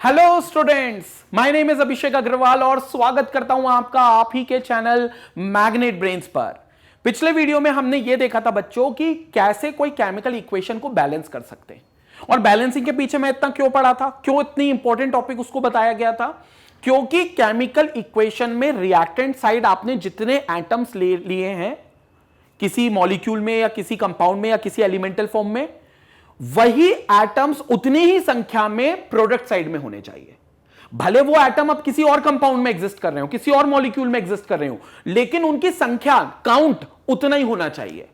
Hello students, my name is Abhishek Agarwal और स्वागत करता हूं आपका आप ही के चैनल मैग्नेट ब्रेन्स पर। पिछले वीडियो में हमने यह देखा था बच्चों कि कैसे कोई केमिकल इक्वेशन को बैलेंस कर सकते हैं। और बैलेंसिंग के पीछे मैं इतना क्यों पढ़ा था, क्यों इतनी इंपॉर्टेंट टॉपिक उसको बताया गया था, क्योंकि केमिकल इक्वेशन में रिएक्टेंट साइड आपने जितने एटम्स लिए हैं किसी मॉलिक्यूल में या किसी कंपाउंड में या किसी एलिमेंटल फॉर्म में, वही एटम्स उतनी ही संख्या में प्रोडक्ट साइड में होने चाहिए। भले वो एटम अब किसी और कंपाउंड में एग्जिस्ट कर रहे हो, किसी और मॉलिक्यूल में एग्जिस्ट कर रहे हो, लेकिन उनकी संख्या काउंट उतना ही होना चाहिए।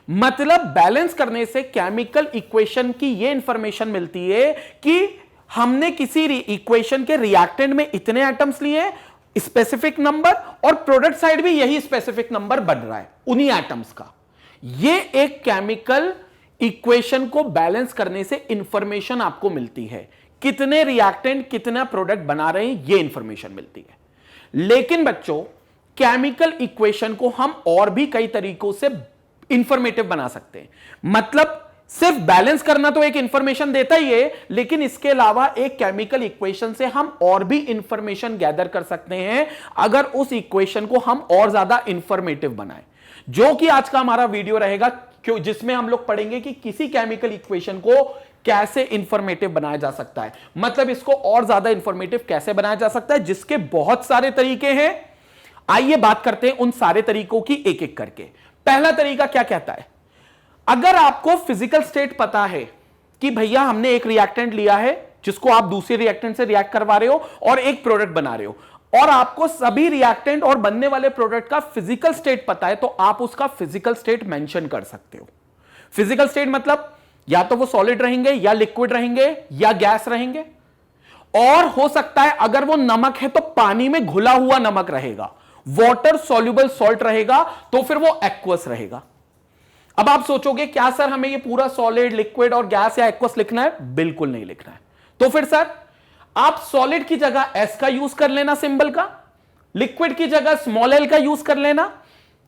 मतलब बैलेंस करने से केमिकल इक्वेशन की यह इंफॉर्मेशन मिलती है कि हमने किसी इक्वेशन के रिएक्टेंट में इतने एटम्स लिए, स्पेसिफिक नंबर, और प्रोडक्ट साइड भी यही स्पेसिफिक नंबर बन रहा है उन्हीं एटम्स का। यह एक केमिकल इक्वेशन को बैलेंस करने से इंफॉर्मेशन आपको मिलती है, कितने रिएक्टेंट कितना प्रोडक्ट बना रहे हैं, यह इंफॉर्मेशन मिलती है। लेकिन बच्चों, केमिकल इक्वेशन को हम और भी कई तरीकों से इंफॉर्मेटिव बना सकते हैं। मतलब सिर्फ बैलेंस करना तो एक इंफॉर्मेशन देता ही है, लेकिन इसके अलावा एक केमिकल इक्वेशन से हम और भी इंफॉर्मेशन गैदर कर सकते हैं अगर उस इक्वेशन को हम और ज्यादा इंफॉर्मेटिव बनाएं, जो कि आज का हमारा वीडियो रहेगा, क्यों जिसमें हम लोग पढ़ेंगे कि किसी केमिकल इक्वेशन को कैसे इंफॉर्मेटिव बनाया जा सकता है। मतलब इसको और ज्यादा इंफॉर्मेटिव कैसे बनाया जा सकता है, जिसके बहुत सारे तरीके हैं। आइए बात करते हैं उन सारे तरीकों की एक एक करके। पहला तरीका क्या कहता है, अगर आपको फिजिकल स्टेट पता है कि भैया हमने एक रिएक्टेंट लिया है जिसको आप दूसरे रिएक्टेंट से रिएक्ट करवा रहे हो और एक प्रोडक्ट बना रहे हो, और आपको सभी रिएक्टेंट और बनने वाले प्रोडक्ट का फिजिकल स्टेट पता है, तो आप उसका फिजिकल स्टेट मेंशन कर सकते हो। फिजिकल स्टेट मतलब या तो वो सॉलिड रहेंगे या लिक्विड रहेंगे या गैस रहेंगे, और हो सकता है अगर वो नमक है तो पानी में घुला हुआ नमक रहेगा, वाटर सॉल्युबल सॉल्ट रहेगा, तो फिर वो एक्वस रहेगा। अब आप सोचोगे क्या सर हमें ये पूरा सॉलिड, लिक्विड और गैस या एक्वस लिखना है? बिल्कुल नहीं लिखना है। तो फिर सर आप सॉलिड की जगह एस का यूज कर लेना सिंबल का, लिक्विड की जगह स्मॉल एल का यूज कर लेना,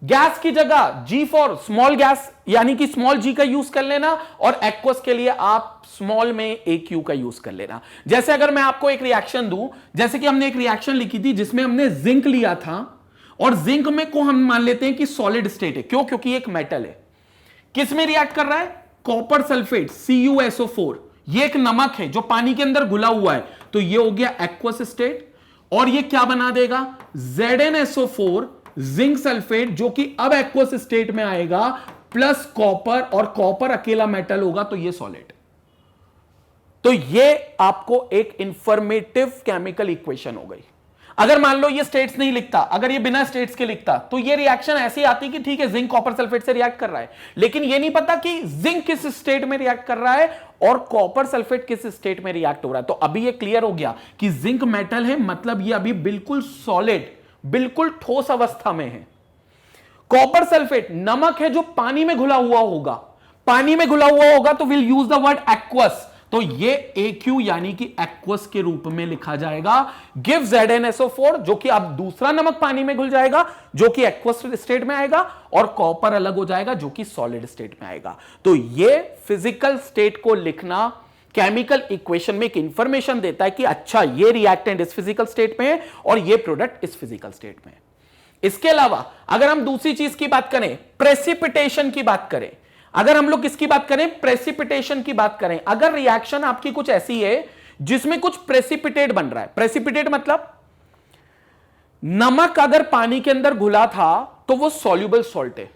गैस की जगह जी फॉर स्मॉल गैस यानी कि स्मॉल जी का यूज कर लेना, और एक्वस के लिए आप स्मॉल में ए क्यू का यूज कर लेना। जैसे अगर मैं आपको एक रिएक्शन दूं, जैसे कि हमने एक रिएक्शन लिखी थी जिसमें हमने जिंक लिया था, और जिंक में को हम मान लेते हैं कि सॉलिड स्टेट है। क्यों? क्योंकि एक मेटल है। किस में रिएक्ट कर रहा है? Copper sulphate CuSO4। ये एक नमक है जो पानी के अंदर घुला हुआ है, तो ये हो गया एक्वस स्टेट। और ये क्या बना देगा? ZnSO4 जिंक सल्फेट, जो कि अब एक्वस स्टेट में आएगा, प्लस कॉपर, और कॉपर अकेला मेटल होगा, तो ये सॉलिड। तो ये आपको एक इंफॉर्मेटिव केमिकल इक्वेशन हो गई। अगर मान लो ये स्टेट्स नहीं लिखता, अगर ये बिना स्टेट्स के लिखता, तो ये रिएक्शन ऐसी आती कि ठीक है जिंक कॉपर सल्फेट से रिएक्ट कर रहा है, लेकिन ये नहीं पता कि जिंक किस स्टेट में रिएक्ट कर रहा है और कॉपर सल्फेट किस स्टेट में रिएक्ट हो रहा है। तो अभी ये क्लियर हो गया कि जिंक मेटल है, मतलब ये अभी बिल्कुल सॉलिड, बिल्कुल ठोस अवस्था में है। कॉपर सल्फेट नमक है जो पानी में घुला हुआ होगा, पानी में घुला हुआ होगा तो will use the word aqueous, तो ये AQ यानी कि एक्वस के रूप में लिखा जाएगा। गिव ZnSO4, जो कि अब दूसरा नमक पानी में घुल जाएगा, जो कि एक्वस स्टेट में आएगा, और कॉपर अलग हो जाएगा जो कि सॉलिड स्टेट में आएगा। तो ये फिजिकल स्टेट को लिखना केमिकल इक्वेशन में एक इंफॉर्मेशन देता है कि अच्छा ये रिएक्टेंट इस फिजिकल स्टेट में है और ये प्रोडक्ट इस फिजिकल स्टेट में है। इसके अलावा अगर हम दूसरी चीज की बात करें, प्रेसिपिटेशन की बात करें, अगर हम लोग किसकी बात करें? प्रेसिपिटेशन की बात करें। अगर रिएक्शन आपकी कुछ ऐसी है जिसमें कुछ प्रेसिपिटेट बन रहा है, प्रेसिपिटेट मतलब नमक अगर पानी के अंदर घुला था तो वो सॉल्युबल सॉल्ट है,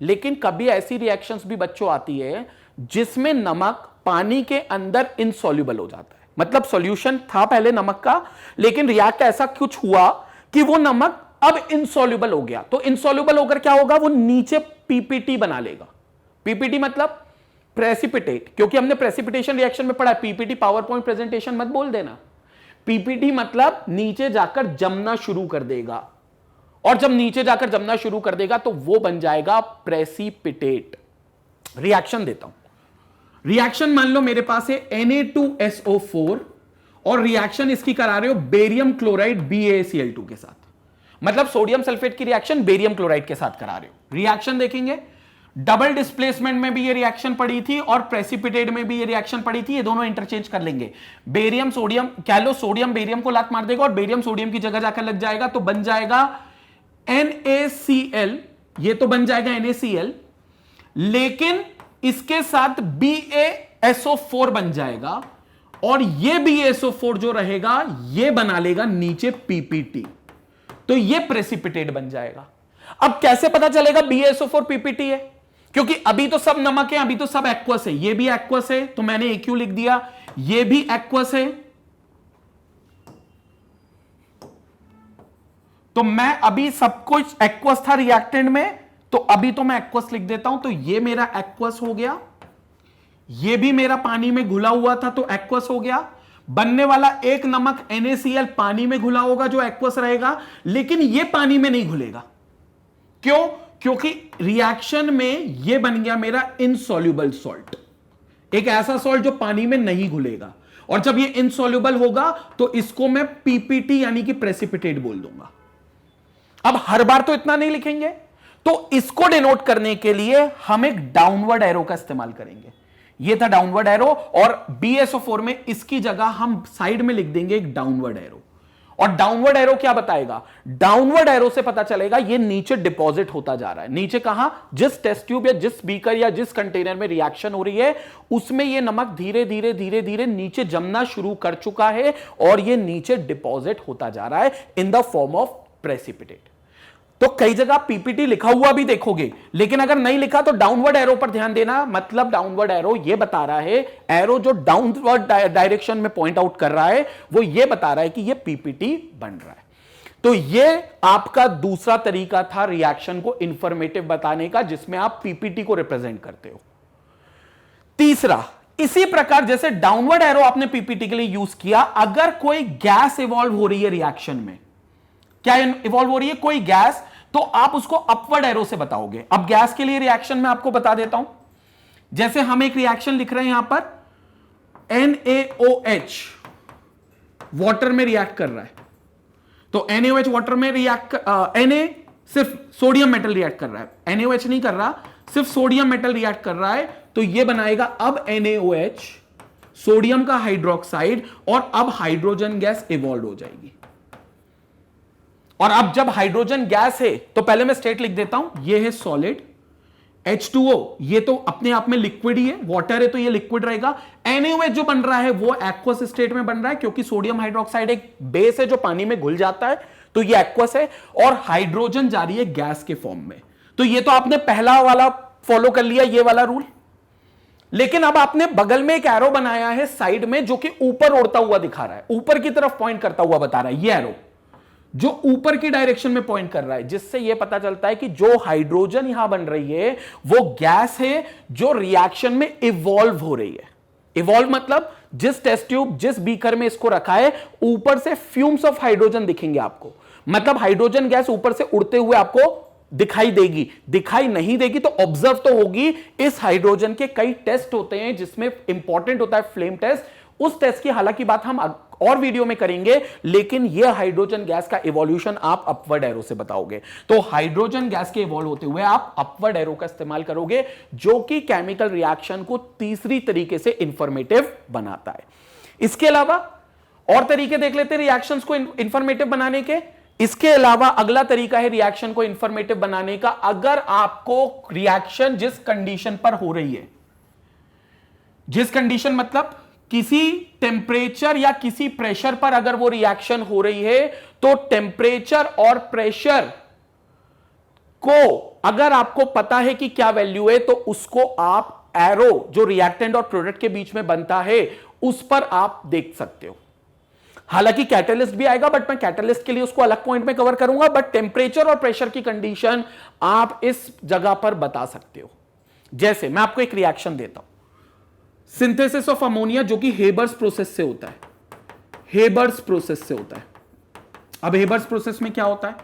लेकिन कभी ऐसी रिएक्शंस भी बच्चों आती है जिसमें नमक पानी के अंदर इनसॉल्युबल हो जाता है। मतलब सॉल्यूशन था पहले नमक का, लेकिन रिएक्ट ऐसा कुछ हुआ कि वो नमक अब इनसॉल्युबल हो गया। तो इनसॉल्युबल होकर क्या होगा? वो नीचे पीपीटी बना लेगा। पीपीटी मतलब प्रेसिपिटेट, क्योंकि हमने प्रेसिपिटेशन रिएक्शन में पढ़ा है। पीपीटी पावर पॉइंट प्रेजेंटेशन मत बोल देना। पीपीटी मतलब नीचे जाकर जमना शुरू कर देगा, और जब नीचे जाकर जमना शुरू कर देगा तो वो बन जाएगा प्रेसिपिटेट। रिएक्शन देता हूं, रिएक्शन मान लो मेरे पास है Na2SO4, और रिएक्शन इसकी करा रहे हो बेरियम क्लोराइड BaCl2 के साथ। मतलब सोडियम सल्फेट की रिएक्शन बेरियम क्लोराइड के साथ करा रहे हो। रिएक्शन देखेंगे, डबल डिस्प्लेसमेंट में भी ये रिएक्शन पड़ी थी और प्रेसिपिटेट में भी ये रिएक्शन पड़ी थी, ये दोनों इंटरचेंज कर लेंगे। बेरियम सोडियम, कह लो सोडियम बेरियम को लात मार देगा और बेरियम सोडियम की जगह जाकर लग जाएगा, तो बन जाएगा NaCl, ये तो बन जाएगा NaCl, लेकिन इसके साथ BaSO4 बन जाएगा और ये BaSO4 जो रहेगा ये बना लेगा नीचे PPT, तो ये प्रेसिपिटेट बन जाएगा। अब कैसे पता चलेगा BaSO4 PPT है? क्योंकि अभी तो सब नमक है, अभी तो सब एक्वस है, ये भी एक्वस है तो मैंने AQ लिख दिया, ये भी एक्वस है तो मैं अभी सब कुछ एक्वस था रिएक्टेंट में, तो अभी तो मैं एक्वस लिख देता हूं, तो ये मेरा एक्वस हो गया, ये भी मेरा पानी में घुला हुआ था तो एक्वस हो गया। बनने वाला एक नमक NaCl पानी में घुला होगा जो एक्वस रहेगा, लेकिन ये पानी में नहीं घुलेगा। क्यों? क्योंकि रिएक्शन में ये बन गया मेरा इनसॉल्युबल सॉल्ट, एक ऐसा सॉल्ट जो पानी में नहीं घुलेगा, और जब ये इनसॉल्युबल होगा तो इसको मैं PPT यानी कि प्रेसिपिटेट बोल दूंगा। अब हर बार तो इतना नहीं लिखेंगे, तो इसको डिनोट करने के लिए हम एक डाउनवर्ड एरो का इस्तेमाल करेंगे। ये था डाउनवर्ड एरो, और BaSO4 में इसकी जगह हम साइड में लिख देंगे एक डाउनवर्ड एरो। और डाउनवर्ड एरो क्या बताएगा? डाउनवर्ड एरो से पता चलेगा ये नीचे डिपॉजिट होता जा रहा है। नीचे कहां? जिस टेस्ट ट्यूब या जिस बीकर या जिस कंटेनर में रिएक्शन हो रही है उसमें ये नमक धीरे धीरे धीरे धीरे नीचे जमना शुरू कर चुका है और ये नीचे डिपॉजिट होता जा रहा है in the form of precipitate. तो कई जगह PPT लिखा हुआ भी देखोगे, लेकिन अगर नहीं लिखा तो डाउनवर्ड एरो पर ध्यान देना। मतलब डाउनवर्ड एरो ये बता रहा है, एरो जो डाउनवर्ड डायरेक्शन में पॉइंट आउट कर रहा है वो ये बता रहा है कि ये PPT बन रहा है। तो ये आपका दूसरा तरीका था रिएक्शन को इंफॉर्मेटिव बताने का, जिसमें आप PPT को रिप्रेजेंट करते हो। तीसरा, इसी प्रकार जैसे डाउनवर्ड एरो आपने PPT के लिए यूज किया, अगर कोई गैस इवॉल्व हो रही है रिएक्शन में, क्या इवॉल्व हो रही है कोई गैस, तो आप उसको अपवर्ड एरो से बताओगे। अब गैस के लिए रिएक्शन में आपको बता देता हूं, जैसे हम एक रिएक्शन लिख रहे हैं यहां पर, NaOH वाटर में रिएक्ट कर रहा है, तो NaOH वाटर में रिएक्ट, Na सिर्फ सोडियम मेटल रिएक्ट कर रहा है, NaOH नहीं कर रहा, सिर्फ सोडियम मेटल रिएक्ट कर रहा है, तो यह बनाएगा अब NaOH, सोडियम का हाइड्रोक्साइड, और अब हाइड्रोजन गैस इवॉल्व हो जाएगी। और अब जब हाइड्रोजन गैस है तो पहले मैं स्टेट लिख देता हूं, ये है सॉलिड, H2O ये तो अपने आप में लिक्विड ही है, वाटर है तो ये लिक्विड रहेगा। NaOH जो बन रहा है वो एक्वस स्टेट में बन रहा है, क्योंकि सोडियम हाइड्रोक्साइड एक बेस है जो पानी में घुल जाता है, तो ये एक्वस है, और हाइड्रोजन जा रही है गैस के फॉर्म में। तो ये तो आपने पहला वाला फॉलो कर लिया, ये वाला रूल। लेकिन अब आपने बगल में एक एरो बनाया है साइड में, जो कि ऊपर उड़ता हुआ दिखा रहा है, ऊपर की तरफ पॉइंट करता हुआ बता रहा है, ये एरो जो ऊपर की डायरेक्शन में पॉइंट कर रहा है, जिससे यह पता चलता है कि जो हाइड्रोजन यहां बन रही है वो गैस है जो रिएक्शन में इवॉल्व हो रही है। इवॉल्व मतलब जिस टेस्ट ट्यूब, जिस बीकर में इसको रखा है, ऊपर से फ्यूम्स ऑफ हाइड्रोजन दिखेंगे आपको, मतलब हाइड्रोजन गैस ऊपर से उड़ते हुए आपको दिखाई देगी। दिखाई नहीं देगी तो ऑब्जर्व तो होगी। इस हाइड्रोजन के कई टेस्ट होते हैं जिसमें इंपॉर्टेंट होता है फ्लेम टेस्ट, उस टेस्ट की हालांकि बात हम और वीडियो में करेंगे, लेकिन यह हाइड्रोजन गैस का इवोल्यूशन आप अपवर्ड एरो से बताओगे। तो हाइड्रोजन गैस के इवॉल्व होते हुए आप अपवर्ड एरो का इस्तेमाल करोगे, जो कि केमिकल रिएक्शन को तीसरी तरीके से इंफॉर्मेटिव बनाता है। इसके अलावा और तरीके देख लेते हैं रिएक्शंस को इंफॉर्मेटिव बनाने के। इसके अलावा अगला तरीका है रिएक्शन को इंफॉर्मेटिव बनाने का, अगर आपको रिएक्शन जिस कंडीशन पर हो रही है, जिस कंडीशन मतलब किसी टेम्परेचर या किसी प्रेशर पर अगर वो रिएक्शन हो रही है, तो टेम्परेचर और प्रेशर को अगर आपको पता है कि क्या वैल्यू है, तो उसको आप एरो जो रिएक्टेंट और प्रोडक्ट के बीच में बनता है उस पर आप देख सकते हो। हालांकि कैटलिस्ट भी आएगा, बट मैं कैटलिस्ट के लिए उसको अलग पॉइंट में कवर करूंगा, बट टेम्परेचर और प्रेशर की कंडीशन आप इस जगह पर बता सकते हो। जैसे मैं आपको एक रिएक्शन देता हूं, सिंथेसिस ऑफ अमोनिया, जो कि हेबर्स प्रोसेस से होता है। हेबर्स प्रोसेस से होता है। अब हेबर्स प्रोसेस में क्या होता है,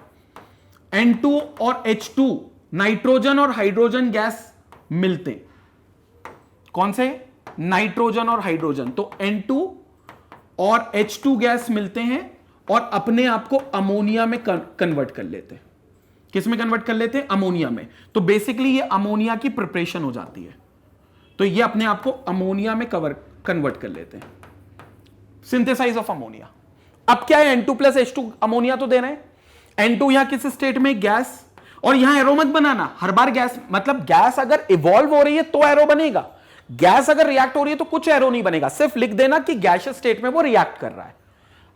N2 और H2 नाइट्रोजन और हाइड्रोजन गैस मिलते हैं। कौन से? नाइट्रोजन और हाइड्रोजन। तो N2 और H2 गैस मिलते हैं और अपने आप को अमोनिया में कन्वर्ट कर लेते हैं। किस में कन्वर्ट कर लेते हैं? अमोनिया में। तो बेसिकली ये अमोनिया की प्रिपरेशन हो जाती है, तो ये अपने आप को अमोनिया में कन्वर्ट कर लेते हैं, सिंथेसाइज ऑफ अमोनिया। अब क्या है, N2+H2 अमोनिया तो दे रहे हैं। N2 यहां किस स्टेट में? गैस। और यहां एरो मत बनाना, हर बार गैस, मतलब गैस अगर इवॉल्व हो रही है तो एरो बनेगा, गैस अगर रिएक्ट हो रही है तो कुछ एरो नहीं बनेगा, सिर्फ लिख देना कि गैसियस स्टेट में वो रिएक्ट कर रहा है।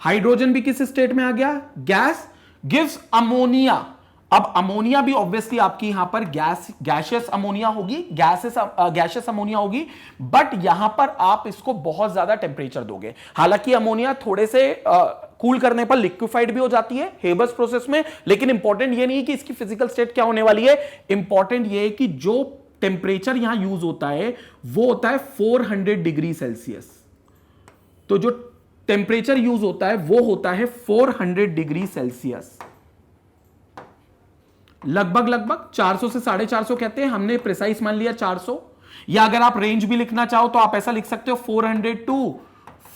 हाइड्रोजन भी किस स्टेट में आ गया? Gas, gives ammonia. अब अमोनिया भी ऑब्वियसली आपकी यहां पर गैसियस अमोनिया होगी, गैसियस अमोनिया होगी, बट यहां पर आप इसको बहुत ज्यादा टेम्परेचर दोगे। हालांकि अमोनिया थोड़े से कूल करने पर लिक्विफाइड भी हो जाती है हेबर्स प्रोसेस में, लेकिन इंपॉर्टेंट ये नहीं कि इसकी फिजिकल स्टेट क्या होने वाली है, इंपॉर्टेंट ये है कि जो टेम्परेचर यहां यूज होता है वो होता है 400 डिग्री सेल्सियस। तो जो टेम्परेचर यूज होता है वो होता है 400 डिग्री सेल्सियस, लगभग 400 से 450 कहते हैं, हमने प्रिसाइज मान लिया 400। या अगर आप रेंज भी लिखना चाहो तो आप ऐसा लिख सकते हो 400 टू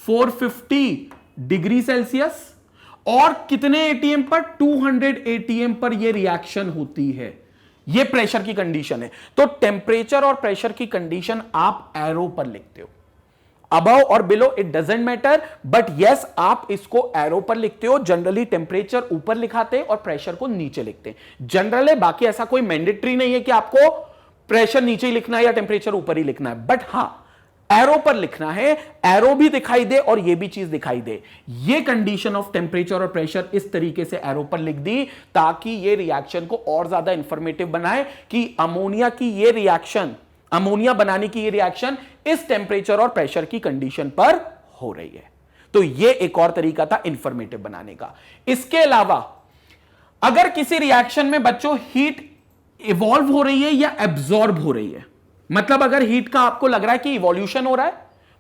450 डिग्री सेल्सियस। और कितने एटीएम पर? 200 एटीएम पर यह रिएक्शन होती है। यह प्रेशर की कंडीशन है। तो टेम्परेचर और प्रेशर की कंडीशन आप एरो पर लिखते हो, अबव और below it doesn't matter, but yes आप इसको एरो पर लिखते हो। जनरली टेम्परेचर ऊपर लिखाते हैं और प्रेशर को नीचे लिखते हैं जनरल है। बाकी ऐसा कोई मैंडेटरी नहीं है कि आपको प्रेशर नीचे ही लिखना है या टेम्परेचर ऊपर ही लिखना है, बट हां एरो पर लिखना है, एरो भी दिखाई दे और यह भी चीज दिखाई दे। यह कंडीशन ऑफ टेम्परेचर और प्रेशर इस तरीके से एरो पर लिख दी ताकि यह रिएक्शन को और ज्यादा इंफॉर्मेटिव बनाए कि अमोनिया की यह रिएक्शन, अमोनिया बनाने की ये रिएक्शन इस टेम्परेचर और प्रेशर की कंडीशन पर हो रही है। तो ये एक और तरीका था इंफॉर्मेटिव बनाने का। इसके अलावा अगर किसी रिएक्शन में बच्चों हीट इवॉल्व हो रही है या एब्जॉर्ब हो रही है, मतलब अगर हीट का आपको लग रहा है कि इवोल्यूशन हो रहा है,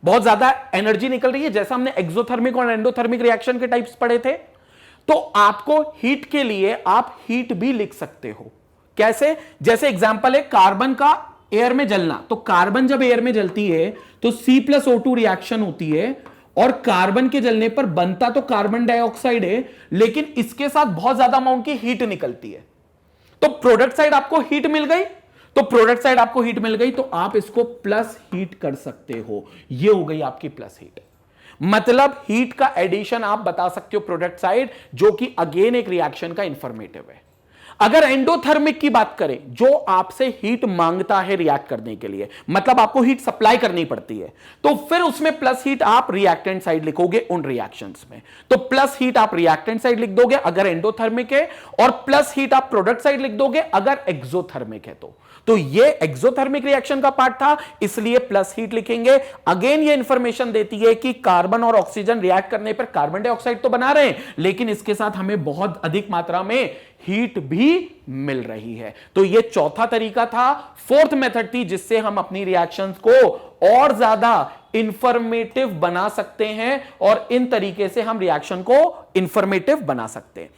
बहुत ज्यादा एनर्जी निकल रही है, जैसा हमने एक्सोथर्मिक और एंडोथर्मिक रिएक्शन के टाइप्स पढ़े थे, तो आपको हीट के लिए आप हीट भी लिख सकते हो। कैसे? जैसे एग्जांपल है कार्बन का एयर में जलना, तो कार्बन जब एयर में जलती है तो C+O2 रिएक्शन होती है और कार्बन के जलने पर बनता तो कार्बन डाइऑक्साइड है, लेकिन इसके साथ बहुत ज्यादा अमाउंट की हीट निकलती है। तो प्रोडक्ट साइड आपको हीट मिल गई, तो आप इसको प्लस हीट कर सकते हो। ये हो गई आपकी प्लस हीट, मतलब हीट का एडिशन आप बता सकते हो प्रोडक्ट साइड, जो कि अगेन एक रिएक्शन का इंफॉर्मेटिव है। अगर एंडोथर्मिक की बात करें, जो आपसे हीट मांगता है रिएक्ट करने के लिए, मतलब आपको हीट सप्लाई करनी पड़ती है, तो फिर उसमें प्लस हीट आप रिएक्टेंट साइड लिखोगे उन रिएक्शंस में। तो प्लस हीट आप रिएक्टेंट साइड लिख दोगे अगर एंडोथर्मिक है, और प्लस हीट आप प्रोडक्ट साइड लिख दोगे अगर एक्सोथर्मिक है। तो ये एक्सोथर्मिक रिएक्शन का पार्ट था, इसलिए प्लस हीट लिखेंगे। अगेन ये इंफॉर्मेशन देती है कि कार्बन और ऑक्सीजन रिएक्ट करने पर कार्बन डाइऑक्साइड तो बना रहे हैं, लेकिन इसके साथ हमें बहुत अधिक मात्रा में हीट भी मिल रही है। तो ये चौथा तरीका था, फोर्थ मेथड थी, जिससे हम अपनी रिएक्शंस को और ज्यादा इंफॉर्मेटिव बना सकते हैं, और इन तरीके से हम रिएक्शन को इंफॉर्मेटिव बना सकते हैं।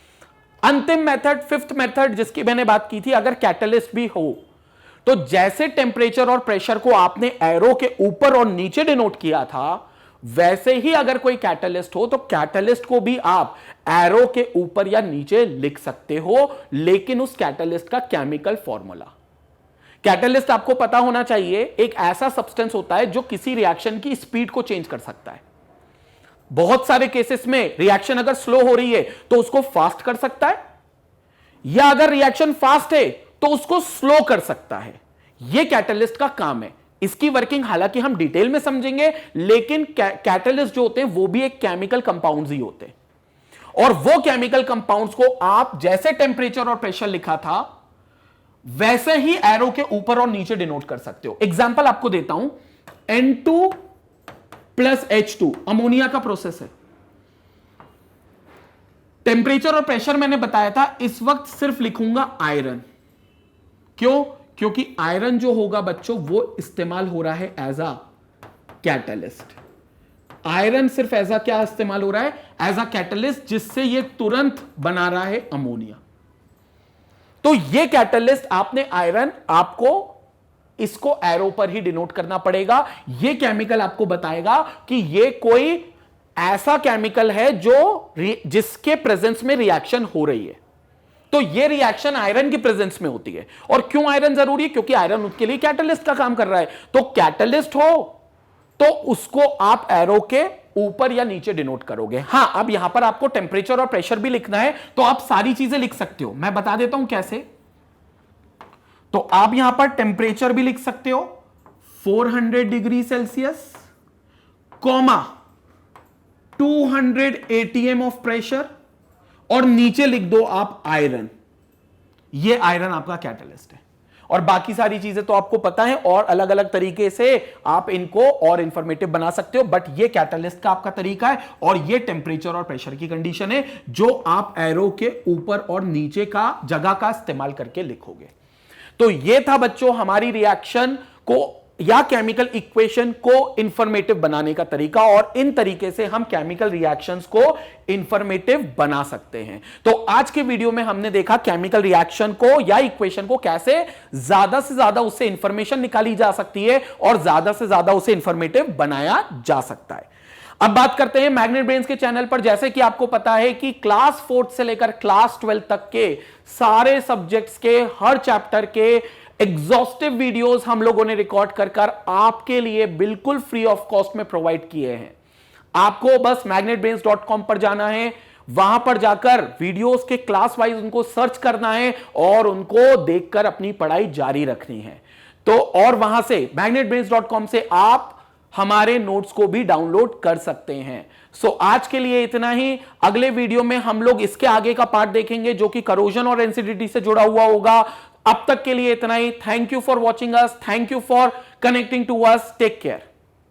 अंतिम मेथड, फिफ्थ मेथड, जिसकी मैंने बात की थी, अगर कैटलिस्ट भी हो, तो जैसे टेम्परेचर और प्रेशर को आपने एरो के ऊपर और नीचे डिनोट किया था, वैसे ही अगर कोई कैटलिस्ट हो तो कैटलिस्ट को भी आप एरो के ऊपर या नीचे लिख सकते हो, लेकिन उस कैटलिस्ट का केमिकल फॉर्मूला। कैटलिस्ट आपको पता होना चाहिए, एक ऐसा सब्सटेंस होता है जो किसी रिएक्शन की स्पीड को चेंज कर सकता है। बहुत सारे केसेस में रिएक्शन अगर स्लो हो रही है तो उसको फास्ट कर सकता है, या अगर रिएक्शन फास्ट है तो उसको स्लो कर सकता है। यह कैटलिस्ट का काम है। इसकी वर्किंग हालांकि हम डिटेल में समझेंगे, लेकिन कैटलिस्ट जो होते हैं वो भी एक केमिकल कंपाउंड्स ही होते हैं, और वो केमिकल कंपाउंड्स को आप जैसे टेम्परेचर और प्रेशर लिखा था वैसे ही एरो के ऊपर और नीचे डिनोट कर सकते हो। एग्जांपल आपको देता हूं, N2+H2 अमोनिया का प्रोसेस है। टेम्परेचर और प्रेशर मैंने बताया था, इस वक्त सिर्फ लिखूंगा आयरन। क्यों? क्योंकि आयरन जो होगा बच्चों वो इस्तेमाल हो रहा है एज अ कैटलिस्ट। आयरन सिर्फ एज अ क्या इस्तेमाल हो रहा है? एज अ कैटलिस्ट, जिससे ये तुरंत बना रहा है अमोनिया। तो ये कैटलिस्ट आपने आयरन, आपको इसको एरो पर ही डिनोट करना पड़ेगा। ये केमिकल आपको बताएगा कि ये कोई ऐसा केमिकल है जो जिसके प्रेजेंस में रिएक्शन हो रही है। तो ये रिएक्शन आयरन की प्रेजेंस में होती है। और क्यों आयरन जरूरी है? क्योंकि आयरन उसके लिए कैटलिस्ट का काम कर रहा है। तो कैटलिस्ट हो तो उसको आप एरो के ऊपर या नीचे डिनोट करोगे। हां, अब यहां पर आपको टेम्परेचर और प्रेशर भी लिखना है, तो आप सारी चीजें लिख सकते हो। मैं बता देता हूं कैसे। तो आप यहां पर टेम्परेचर भी लिख सकते हो 400 degree Celsius, comma 200 atm of pressure, और नीचे लिख दो आप आयरन। ये आयरन आपका कैटलिस्ट है। और बाकी सारी चीजें तो आपको पता है, और अलग अलग तरीके से आप इनको और इंफॉर्मेटिव बना सकते हो, बट ये कैटलिस्ट का आपका तरीका है, और ये टेम्परेचर और प्रेशर की कंडीशन है जो आप एरो के ऊपर और नीचे का जगह का इस्तेमाल करके लिखोगे। तो ये था बच्चों हमारी रिएक्शन को या केमिकल इक्वेशन को इंफॉर्मेटिव बनाने का तरीका, और इन तरीके से हम केमिकल रिएक्शंस को इंफॉर्मेटिव बना सकते हैं। तो आज के वीडियो में हमने देखा केमिकल रिएक्शन को या इक्वेशन को कैसे ज्यादा से ज्यादा उससे इंफॉर्मेशन निकाली जा सकती है और ज्यादा से ज्यादा उसे इंफॉर्मेटिव बनाया जा सकता है। अब बात करते हैं मैग्नेट ब्रेन्स के चैनल पर। जैसे कि आपको पता है कि क्लास 4 से लेकर क्लास 12 तक के सारे सब्जेक्ट्स के हर चैप्टर के एग्जॉस्टिव वीडियोस हम लोगों ने रिकॉर्ड कर आपके लिए बिल्कुल फ्री ऑफ कॉस्ट में प्रोवाइड किए हैं। आपको बस magnetbrains.com पर जाना है, वहां पर जाकर वीडियोस के क्लास वाइज उनको सर्च करना है और उनको देखकर अपनी पढ़ाई जारी रखनी है। तो और वहां से magnetbrains.com से आप हमारे नोट्स को भी डाउनलोड कर सकते हैं। सो आज के लिए इतना ही। अगले वीडियो में हम लोग इसके आगे का पार्ट देखेंगे जो कि करोजन और एसिडिटी से जुड़ा हुआ होगा। अब तक के लिए इतना ही। Thank you for watching us, thank you for connecting to us, take care.